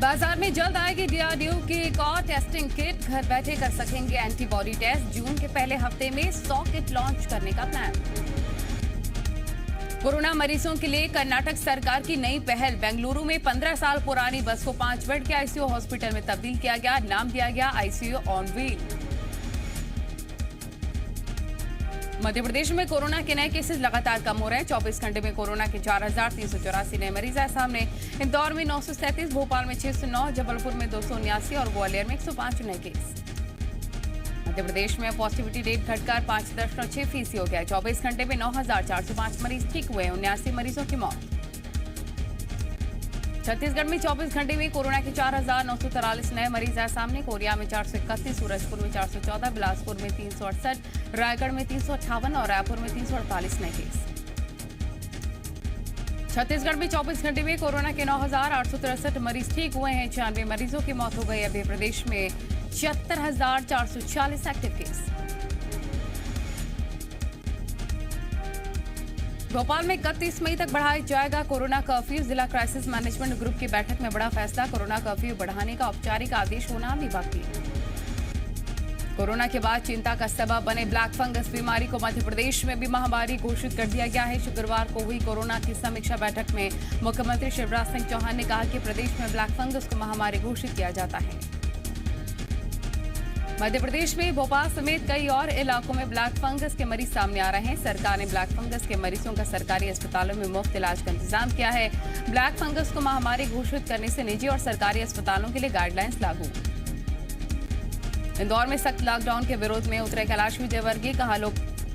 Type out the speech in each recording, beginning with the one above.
बाजार में जल्द आएगी डीआरडीओ की एक और टेस्टिंग किट। घर बैठे कर सकेंगे एंटीबॉडी टेस्ट। जून के पहले हफ्ते में 100 किट लॉन्च करने का प्लान। कोरोना मरीजों के लिए कर्नाटक सरकार की नई पहल। बेंगलुरु में 15 साल पुरानी बस को 5 बेड के आईसीयू हॉस्पिटल में तब्दील किया गया। नाम दिया गया ICU on wheel. Madhya Pradesh में कोरोना के नए केसेस लगातार कम हो रहे हैं। 24 घंटे में कोरोना के 4,384 नए मरीज आए सामने। इंदौर में 937, भोपाल में 609, जबलपुर में 279 और ग्वालियर में 105 नए केस। मध्य प्रदेश में पॉजिटिविटी रेट घटकर 5.6% हो गया। 24 घंटे में 9,405 मरीज ठीक हुए। 79 मरीजों की मौत। छत्तीसगढ़ में 24 घंटे में कोरोना के 4,943 नए मरीज आए सामने। कोरिया में 431, सूरजपुर में 414, बिलासपुर में 368, रायगढ़ में 358 और रायपुर में 348 नए केस। छत्तीसगढ़ में 24 घंटे में कोरोना के 9,863 मरीज ठीक हुए हैं। 96 मरीजों की मौत हो गई। अभी प्रदेश में 76,440 एक्टिव केस। भोपाल में 31 मई तक बढ़ाया जाएगा कोरोना कर्फ्यू। जिला क्राइसिस मैनेजमेंट ग्रुप की बैठक में बड़ा फैसला। कोरोना कर्फ्यू बढ़ाने का औपचारिक आदेश होना भी बाकी। कोरोना के बाद चिंता का सबब बने ब्लैक फंगस बीमारी को मध्य प्रदेश में भी महामारी घोषित कर दिया गया है। शुक्रवार को हुई कोरोना की समीक्षा बैठक में मुख्यमंत्री शिवराज सिंह चौहान ने कहा कि प्रदेश में ब्लैक फंगस को महामारी घोषित किया जाता है। मध्य प्रदेश में भोपाल समेत कई और इलाकों में ब्लैक फंगस के मरीज सामने आ रहे हैं। सरकार ने ब्लैक फंगस के मरीजों का सरकारी अस्पतालों में मुफ्त इलाज का इंतजाम किया है। ब्लैक फंगस को महामारी घोषित करने से निजी और सरकारी अस्पतालों के लिए गाइडलाइंस लागू। इंदौर में सख्त लॉकडाउन के विरोध में उतरे कैलाश विजयवर्गीय। कहा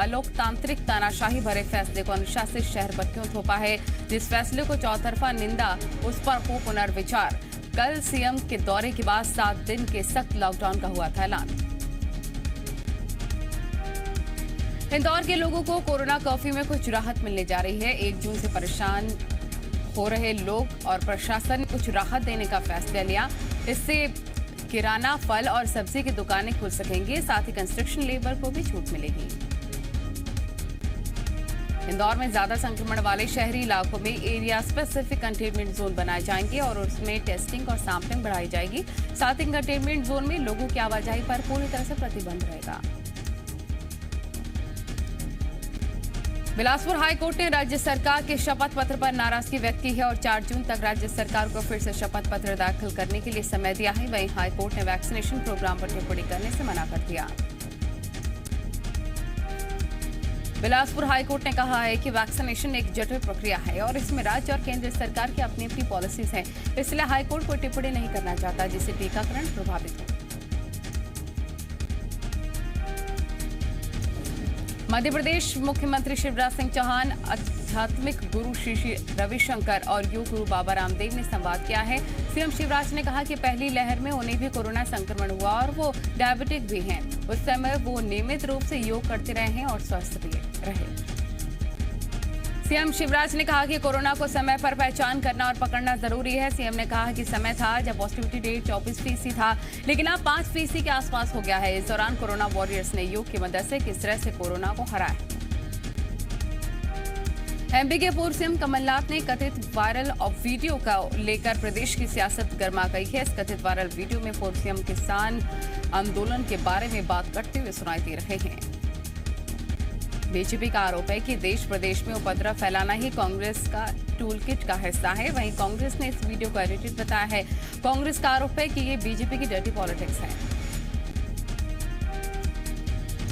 अलोकतांत्रिक तानाशाही भरे फैसले को अनुशासित शहर पर क्यों थोपा है। जिस फैसले को चौतरफा निंदा, उस पर हो पुनर्विचार। कल सीएम के दौरे के बाद 7 दिन के सख्त लॉकडाउन का हुआ था ऐलान। इंदौर के लोगों को कोरोना कर्फ्यू में कुछ राहत मिलने जा रही है। 1 जून से परेशान हो रहे लोग और प्रशासन ने कुछ राहत देने का फैसला लिया। इससे किराना, फल और सब्जी की दुकानें खुल सकेंगी। साथ ही कंस्ट्रक्शन लेबर को भी छूट मिलेगी। इंदौर में ज्यादा संक्रमण वाले शहरी इलाकों में एरिया स्पेसिफिक कंटेनमेंट जोन बनाए जाएंगे और उसमें टेस्टिंग और सैंपलिंग बढ़ाई जाएगी। साथ ही कंटेनमेंट जोन में लोगों की आवाजाही पर पूरी तरह से प्रतिबंध रहेगा। बिलासपुर हाईकोर्ट ने राज्य सरकार के शपथ पत्र पर नाराजगी व्यक्त की है और 4 जून तक राज्य सरकार को फिर से शपथ पत्र दाखिल करने के लिए समय दिया है। वहीं हाईकोर्ट ने वैक्सीनेशन प्रोग्राम पर टिप्पणी करने से मना कर दिया। बिलासपुर हाईकोर्ट ने कहा है कि वैक्सीनेशन एक जटिल प्रक्रिया है और इसमें राज्य और केंद्र सरकार की अपनी अपनी पॉलिसीज हैं। इसलिए हाईकोर्ट को टिप्पणी नहीं करना चाहता जिससे टीकाकरण प्रभावित हो। मध्य प्रदेश मुख्यमंत्री शिवराज सिंह चौहान, आध्यात्मिक गुरु श्री श्री रविशंकर और योग गुरु बाबा रामदेव ने संवाद किया है। सीएम शिवराज ने कहा कि पहली लहर में उन्हें भी कोरोना संक्रमण हुआ और वो डायबिटिक भी हैं। उस समय वो नियमित रूप से योग करते रहे हैं और स्वस्थ भी रहे। सीएम शिवराज ने कहा कि कोरोना को समय पर पहचान करना और पकड़ना जरूरी है। सीएम ने कहा कि समय था जब पॉजिटिविटी रेट 24% था, लेकिन अब 5% के आसपास हो गया है। इस दौरान कोरोना वॉरियर्स ने योग की मदद से किस तरह से कोरोना को हराया। एमपी के पूर्व सीएम कमलनाथ ने कथित वायरल वीडियो का लेकर प्रदेश की सियासत गर्मा गई है। इस कथित वायरल वीडियो में पूर्व सीएम किसान आंदोलन के बारे में बात करते हुए सुनाई दे रहे हैं। बीजेपी का आरोप है कि देश प्रदेश में उपद्रव फैलाना ही कांग्रेस का टूलकिट का हिस्सा है। वहीं कांग्रेस ने इस वीडियो को एडिटेड बताया है। कांग्रेस का आरोप है कि ये बीजेपी की डर्टी पॉलिटिक्स है।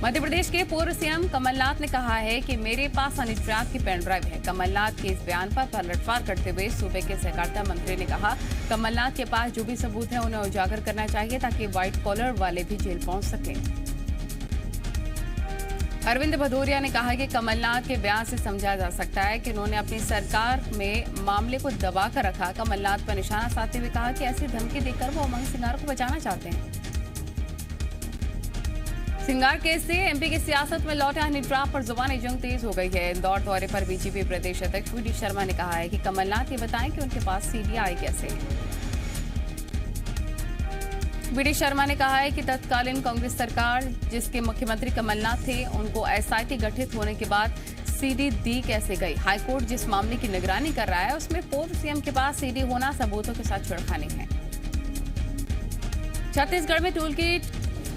मध्य प्रदेश के पूर्व सीएम कमलनाथ ने कहा है कि मेरे पास हनी ट्रैप की पेन ड्राइव है। कमलनाथ के इस बयान पर पलटवार करते हुए सूबे के सहकारिता मंत्री ने कहा, कमलनाथ के पास जो भी सबूत है उन्हें उजागर करना चाहिए ताकि व्हाइट कॉलर वाले भी जेल पहुंच सके। अरविंद भदौरिया ने कहा कि कमलनाथ के बयान से समझा जा सकता है कि उन्होंने अपनी सरकार में मामले को दबा कर रखा। कमलनाथ पर निशाना साधते हुए कहा कि ऐसी धमकी देकर वो उमंग सिंगार को बचाना चाहते हैं। सिंगार केस से एमपी की सियासत में लौटे हनी ट्रैप पर जुबानी जंग तेज हो गई है। इंदौर दौरे पर बीजेपी प्रदेश अध्यक्ष वी डी शर्मा ने कहा है कि कमलनाथ ये बताएं कि उनके पास सीडी आई कैसे। वी डी शर्मा ने कहा है कि तत्कालीन कांग्रेस सरकार जिसके मुख्यमंत्री कमलनाथ थे, उनको एसआईटी गठित होने के बाद सीडी दी कैसे गई। हाईकोर्ट जिस मामले की निगरानी कर रहा है उसमें पूर्व सीएम के पास सीडी होना सबूतों के साथ छेड़खानी है। छत्तीसगढ़ में टोल गेट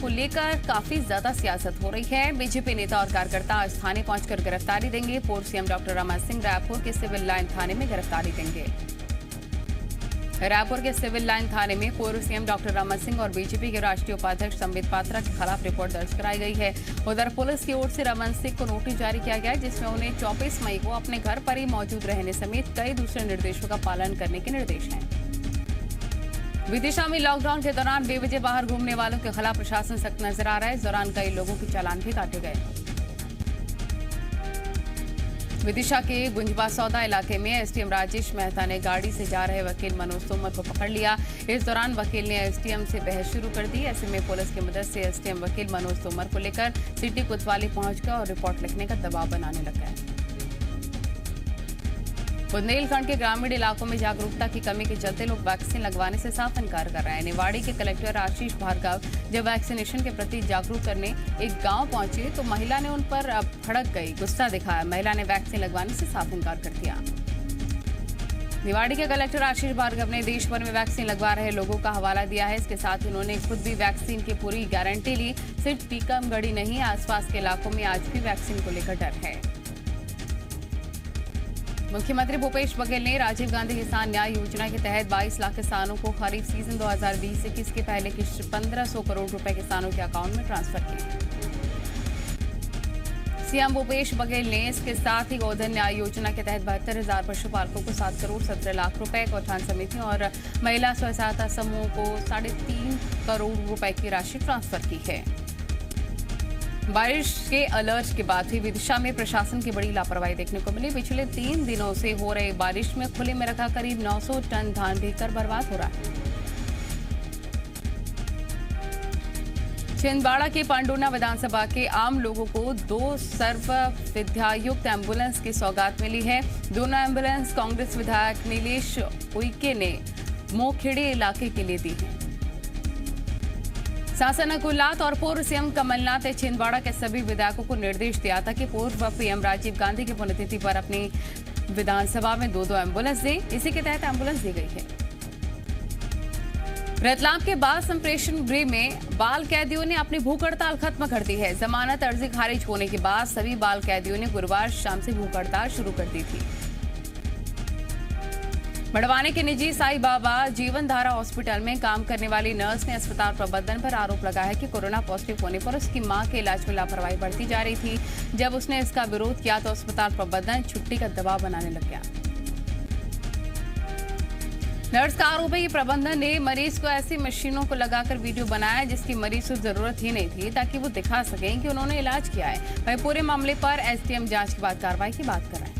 को लेकर काफी ज्यादा सियासत हो रही है। बीजेपी नेता और कार्यकर्ता आज थाने पहुंचकर गिरफ्तारी देंगे। पूर्व सीएम डॉक्टर रमन सिंह रायपुर के सिविल लाइन थाने में गिरफ्तारी देंगे। रायपुर के सिविल लाइन थाने में पूर्व सीएम डॉक्टर रमन सिंह और बीजेपी के राष्ट्रीय उपाध्यक्ष संबित पात्रा के खिलाफ रिपोर्ट दर्ज कराई गई है। उधर पुलिस की ओर से रमन सिंह को नोटिस जारी किया गया है, जिसमें उन्हें 24 मई को अपने घर पर ही मौजूद रहने समेत कई दूसरे निर्देशों का पालन करने के निर्देश हैं। विदिशा में लॉकडाउन के दौरान बेवजह बाहर घूमने वालों के खिलाफ प्रशासन सख्त नजर आ रहा है। इस दौरान कई लोगों के चालान भी काटे गए। विदिशा के गुंजबासौदा इलाके में एसडीएम राजेश मेहता ने गाड़ी से जा रहे वकील मनोज तोमर को पकड़ लिया। इस दौरान वकील ने एसडीएम से बहस शुरू कर दी। ऐसे में पुलिस की मदद से एसडीएम वकील मनोज तोमर को लेकर सिटी कोतवाली पहुंच गया और रिपोर्ट लिखने का दबाव बनाने लगा है। बुंदेलखंड के ग्रामीण इलाकों में जागरूकता की कमी के चलते लोग वैक्सीन लगवाने से साफ इनकार कर रहे हैं। निवाड़ी के कलेक्टर आशीष भार्गव जब वैक्सीनेशन के प्रति जागरूक करने एक गांव पहुंचे तो महिला ने उन पर भड़क गई, गुस्सा दिखाया। महिला ने वैक्सीन लगवाने से साफ इनकार कर दिया। निवाड़ी के कलेक्टर आशीष भार्गव ने देश भर में वैक्सीन लगवा रहे लोगों का हवाला दिया है। इसके साथ उन्होंने खुद भी वैक्सीन की पूरी गारंटी ली। सिर्फ टीकमगढ़ ही नहीं, आसपास के इलाकों में आज भी वैक्सीन को लेकर डर है। मुख्यमंत्री भूपेश बघेल ने राजीव गांधी किसान न्याय योजना के तहत 22 लाख किसानों को खरीफ सीजन 2020-21 के पहले किस्त 1500 करोड़ रुपए किसानों के अकाउंट में ट्रांसफर किए। सीएम भूपेश बघेल ने इसके साथ ही गोधन न्याय योजना के तहत 72,000 पशुपालकों को 7 करोड़ 17 लाख रुपए, गौठान समितियों और महिला स्व सहायता समूहों को 3.5 करोड़ रुपए की राशि ट्रांसफर की है। बारिश के अलर्ट के बाद भी विदिशा में प्रशासन की बड़ी लापरवाही देखने को मिली। पिछले 3 दिनों से हो रही बारिश में खुले में रखा करीब 900 टन धान भीगकर बर्बाद हो रहा है। छिंदवाड़ा के पांडुना विधानसभा के आम लोगों को 2 सर्व विद्यायुक्त एम्बुलेंस की सौगात मिली है। दोनों एम्बुलेंस कांग्रेस विधायक नीलेश उइके ने मोखेड़ी इलाके के लिए दी है। शासन गुलात और पूर्व सीएम कमलनाथ ने छिंदवाड़ा के सभी विधायकों को निर्देश दिया था कि पूर्व पीएम राजीव गांधी की पुण्यतिथि पर अपनी विधानसभा में 2 एम्बुलेंस दें। इसी के तहत एम्बुलेंस दी गई है। रतलाम के बाल संप्रेषण गृह में बाल कैदियों ने अपनी भूख हड़ताल खत्म कर दी है। जमानत अर्जी खारिज होने के बाद सभी बाल कैदियों ने गुरुवार शाम से भूख हड़ताल शुरू कर दी थी। बड़वानी के निजी साई बाबा जीवन धारा हॉस्पिटल में काम करने वाली नर्स ने अस्पताल प्रबंधन पर आरोप लगाया है कि कोरोना पॉजिटिव होने पर उसकी मां के इलाज में लापरवाही बरती जा रही थी। जब उसने इसका विरोध किया तो अस्पताल प्रबंधन छुट्टी का दबाव बनाने लग गया। नर्स का आरोप है कि प्रबंधन ने मरीज को ऐसी मशीनों को लगाकर वीडियो बनाया जिसकी मरीज को जरूरत ही नहीं थी, ताकि वो दिखा सकें कि उन्होंने इलाज किया है। वहीं पूरे मामले पर एसडीएम जांच के बाद कार्रवाई की बात कर रहे हैं।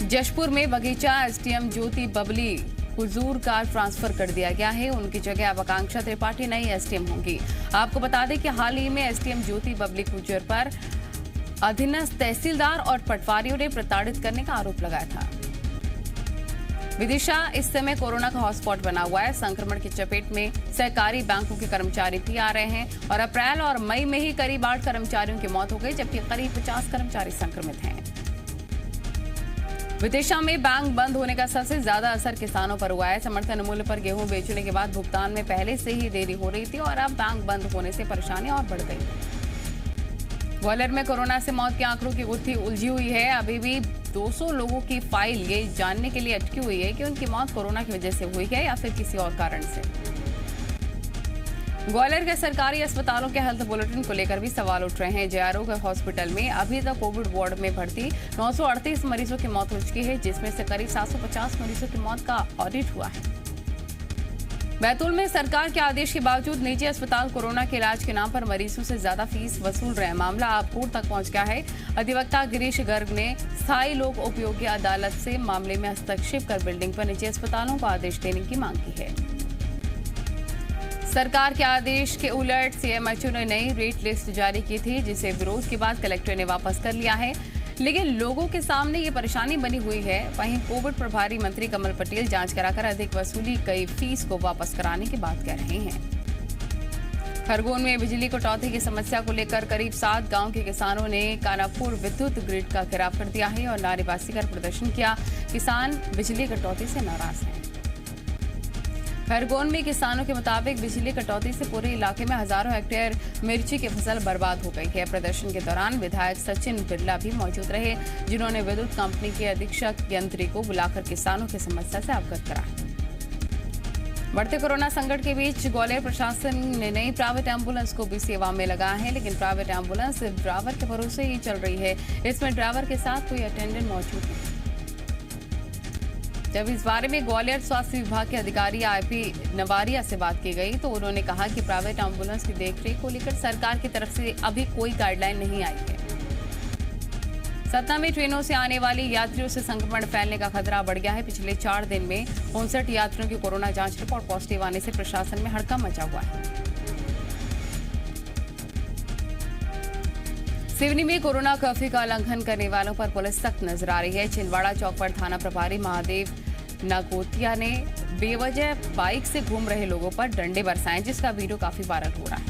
जशपुर में बगीचा एसडीएम ज्योति बबली हुजूर का ट्रांसफर कर दिया गया है। उनकी जगह अब आकांक्षा त्रिपाठी नई एसडीएम होंगी। आपको बता दें कि हाल ही में एसडीएम ज्योति बबली गुर्जर पर अधीनस्थ तहसीलदार और पटवारियों ने प्रताड़ित करने का आरोप लगाया था। विदिशा इस समय कोरोना का हॉटस्पॉट बना हुआ है। संक्रमण की चपेट में सहकारी बैंकों के कर्मचारी भी आ रहे हैं और अप्रैल और मई में ही करीब 8 कर्मचारियों की मौत हो गई, जबकि करीब 50 कर्मचारी संक्रमित हैं। विदिशा में बैंक बंद होने का सबसे ज्यादा असर किसानों पर हुआ है। समर्थन मूल्य पर गेहूं बेचने के बाद भुगतान में पहले से ही देरी हो रही थी और अब बैंक बंद होने से परेशानी और बढ़ गई। ग्वालियर में कोरोना से मौत के आंकड़ों की गुत्थी उलझी हुई है। अभी भी 200 लोगों की फाइल ये जानने के लिए अटकी हुई है कि उनकी मौत कोरोना की वजह से हुई है या फिर किसी और कारण से। ग्वालियर के सरकारी अस्पतालों के हेल्थ बुलेटिन को लेकर भी सवाल उठ रहे हैं। जेआरओ हॉस्पिटल में अभी तक कोविड वार्ड में भर्ती 938 मरीजों की मौत हो चुकी है, जिसमें से करीब 750 मरीजों की मौत का ऑडिट हुआ है। बैतूल में सरकार के आदेश के बावजूद निजी अस्पताल कोरोना के इलाज के नाम पर मरीजों से ज्यादा फीस वसूल रहे हैं। मामला अब कोर्ट तक पहुंच गया है। अधिवक्ता गिरीश गर्ग ने स्थायी लोक उपयोगी अदालत से मामले में हस्तक्षेप कर बिल्डिंग पर निजी अस्पतालों को आदेश देने की मांग की है। सरकार के आदेश के उलट सीएमएचओ ने नई रेट लिस्ट जारी की थी, जिसे विरोध के बाद कलेक्टर ने वापस कर लिया है। लेकिन लोगों के सामने ये परेशानी बनी हुई है। वहीं कोविड प्रभारी मंत्री कमल पटेल जांच कराकर अधिक वसूली गई फीस को वापस कराने की बात कह रहे हैं। खरगोन में बिजली कटौती की समस्या को लेकर करीब 7 गांव के किसानों ने कानापुर विद्युत ग्रिड का घेराव कर दिया है और नारेबाजी कर प्रदर्शन किया। किसान बिजली कटौती से नाराज हैं। खरगोन में किसानों के मुताबिक बिजली कटौती से पूरे इलाके में हजारों हेक्टेयर मिर्ची की फसल बर्बाद हो गई है। प्रदर्शन के दौरान विधायक सचिन बिरला भी मौजूद रहे, जिन्होंने विद्युत कंपनी के अधीक्षक यंत्री को बुलाकर किसानों की समस्या से अवगत कराया। बढ़ते कोरोना संकट के बीच ग्वालियर प्रशासन ने नई प्राइवेट एम्बुलेंस को भी सेवा में लगाया है, लेकिन प्राइवेट एम्बुलेंस सिर्फ ड्राइवर के भरोसे ही चल रही है। इसमें ड्राइवर के साथ कोई अटेंडेंट मौजूद नहीं। जब इस बारे में ग्वालियर स्वास्थ्य विभाग के अधिकारी आईपी नवारिया से बात की गई तो उन्होंने कहा कि प्राइवेट एम्बुलेंस की देखरेख को लेकर सरकार की तरफ से अभी कोई गाइडलाइन नहीं आई है। सतना में ट्रेनों से आने वाली यात्रियों से संक्रमण फैलने का खतरा बढ़ गया है। पिछले 4 दिन में 59 यात्रियों की कोरोना जांच रिपोर्ट पॉजिटिव आने से प्रशासन में हड़कंप मचा हुआ है। सिवनी में कोरोना कर्फ्यू का उल्लंघन करने वालों पर पुलिस सख्त नजर आ रही है। छिंदवाड़ा चौक पर थाना प्रभारी महादेव नागोतिया ने बेवजह बाइक से घूम रहे लोगों पर डंडे बरसाए, जिसका वीडियो काफी वायरल हो रहा है।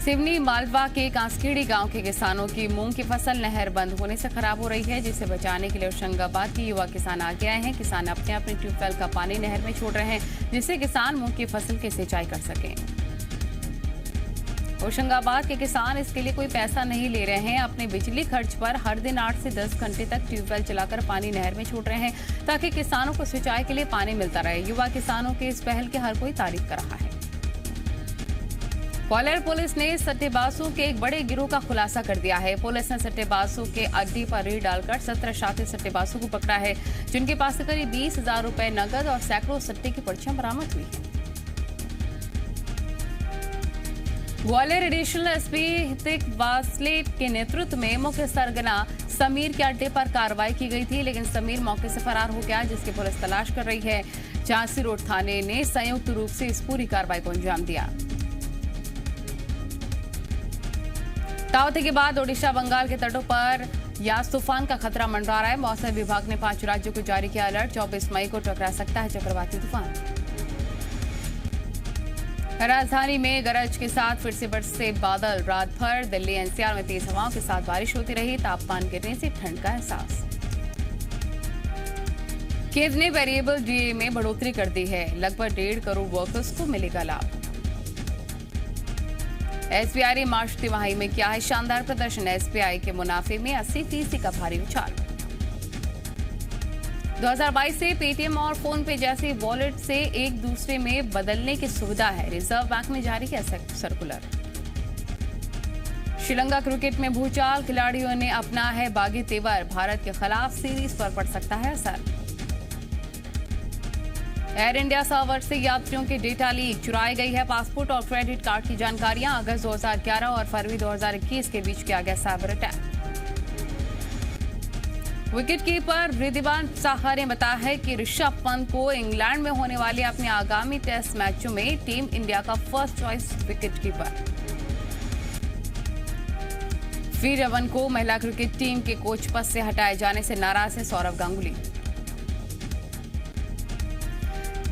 सिवनी मालवा के कांसखेड़ी गांव के किसानों की मूंग की फसल नहर बंद होने से खराब हो रही है, जिसे बचाने के लिए होशंगाबाद के युवा किसान आगे आए हैं। किसान अपने अपने ट्यूबवेल का पानी नहर में छोड़ रहे हैं, जिससे किसान मूंग की फसल की सिंचाई कर सकें। होशंगाबाद के किसान इसके लिए कोई पैसा नहीं ले रहे हैं। अपने बिजली खर्च पर हर दिन 8 से 10 घंटे तक ट्यूबवेल चलाकर पानी नहर में छोड़ रहे हैं, ताकि किसानों को सिंचाई के लिए पानी मिलता रहे। युवा किसानों के इस पहल की हर कोई तारीफ कर रहा है। ग्वालियर पुलिस ने सट्टेबाजों के एक बड़े गिरोह का खुलासा कर दिया है। पुलिस ने सट्टेबाजों के अड्डे पर रेड डालकर 17 शातिर सट्टेबाजों को पकड़ा है, जिनके पास से करीब 20,000 रुपए नकद और सैकड़ों सट्टे की पर्चियां बरामद हुई है। ग्वालियर एडिशनल एसपी हितिक वासले के नेतृत्व में मुख्य सरगना समीर के अड्डे पर कार्रवाई की गई थी, लेकिन समीर मौके से फरार हो गया, जिसकी पुलिस तलाश कर रही है। झांसी रोड थाने ने संयुक्त रूप से इस पूरी कार्रवाई को अंजाम दिया। तावते के बाद ओडिशा बंगाल के तटों पर यास तूफान का खतरा मंडरा रहा है। मौसम विभाग ने 5 राज्यों को जारी किया अलर्ट। 24 मई को टकरा सकता है चक्रवाती तूफान। राजधानी में गरज के साथ फिर से बरसे बादल। रात भर दिल्ली एनसीआर में तेज हवाओं के साथ बारिश होती रही। तापमान गिरने से ठंड का एहसास। केंद्र ने वेरिएबल डीए में बढ़ोतरी कर दी है। लगभग 1.5 करोड़ वर्कर्स को मिलेगा लाभ। एसबीआई ने मार्च तिमाही में किया है शानदार प्रदर्शन। एसबीआई के मुनाफे में 80% का भारी उछाल। 2022 से पेटीएम और फोन पे जैसे वॉलेट से एक दूसरे में बदलने की सुविधा है। रिजर्व बैंक ने जारी किया सर्कुलर। श्रीलंका क्रिकेट में भूचाल। खिलाड़ियों ने अपना है बागी तेवर। भारत के खिलाफ सीरीज पर पड़ सकता है असर। एयर इंडिया सर्वर से यात्रियों के डेटा लीक। चुराई गई है पासपोर्ट और क्रेडिट कार्ड की जानकारियां। अगस्त 2011 और फरवरी 2021 के बीच किया गया cyber attack. Wicketkeeper Riddhiman Saha ने बताया है कि ऋषभ पंत को इंग्लैंड में होने वाले अपने आगामी टेस्ट मैचों में टीम इंडिया का फर्स्ट चॉइस विकेटकीपर। वीरवन को महिला क्रिकेट टीम के कोच पद से हटाए जाने से नाराज है सौरव गांगुली।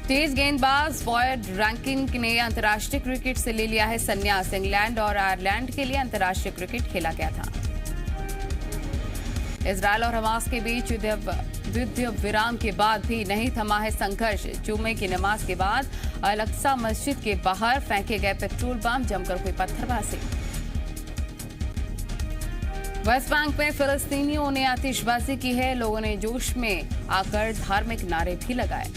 तेज गेंदबाज बॉयड रैंकिंग ने अंतर्राष्ट्रीय क्रिकेट से ले लिया है संन्यास। इंग्लैंड और आयरलैंड के लिए अंतर्राष्ट्रीय क्रिकेट खेला गया था। इजरायल और हमास के बीच युद्ध विराम के बाद भी नहीं थमा है संघर्ष। जुमे की नमाज के बाद अल-अक्सा मस्जिद के बाहर फेंके गए पेट्रोल बम, जमकर हुई पत्थरबाजी। वेस्ट बैंक में फिलिस्तीनियों ने आतिशबाजी की है। लोगों ने जोश में आकर धार्मिक नारे भी लगाए।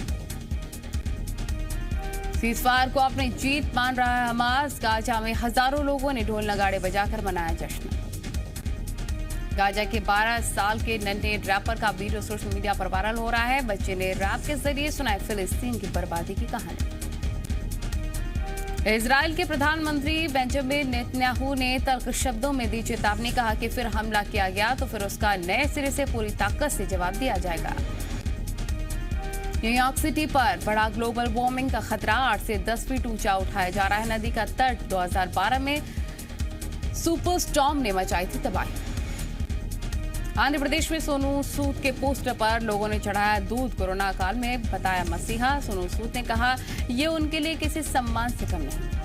सीजफायर को अपनी जीत मान रहा है हमास। गाजा में हजारों लोगों ने ढोल नगाड़े बजाकर मनाया जश्न। गाजा के 12 साल के नन्हे रैपर का वीडियो सोशल मीडिया पर वायरल हो रहा है। बच्चे ने रैप के जरिए सुनाई फिलिस्तीन की बर्बादी की कहानी। इजराइल के प्रधानमंत्री बेंजामिन नेतन्याहू ने तल्ख शब्दों में दी चेतावनी। कहा कि फिर हमला किया गया तो फिर उसका नए सिरे से पूरी ताकत से जवाब दिया जाएगा। न्यूयॉर्क सिटी पर बढ़ा ग्लोबल वार्मिंग का खतरा। 8 से 10 फीट ऊंचा उठाया जा रहा है नदी का तट। 2012 में सुपर स्टॉर्म ने मचाई थी तबाही। आंध्र प्रदेश में सोनू सूद के पोस्टर पर लोगों ने चढ़ाया दूध। कोरोना काल में बताया मसीहा। सोनू सूद ने कहा ये उनके लिए किसी सम्मान से कम नहीं।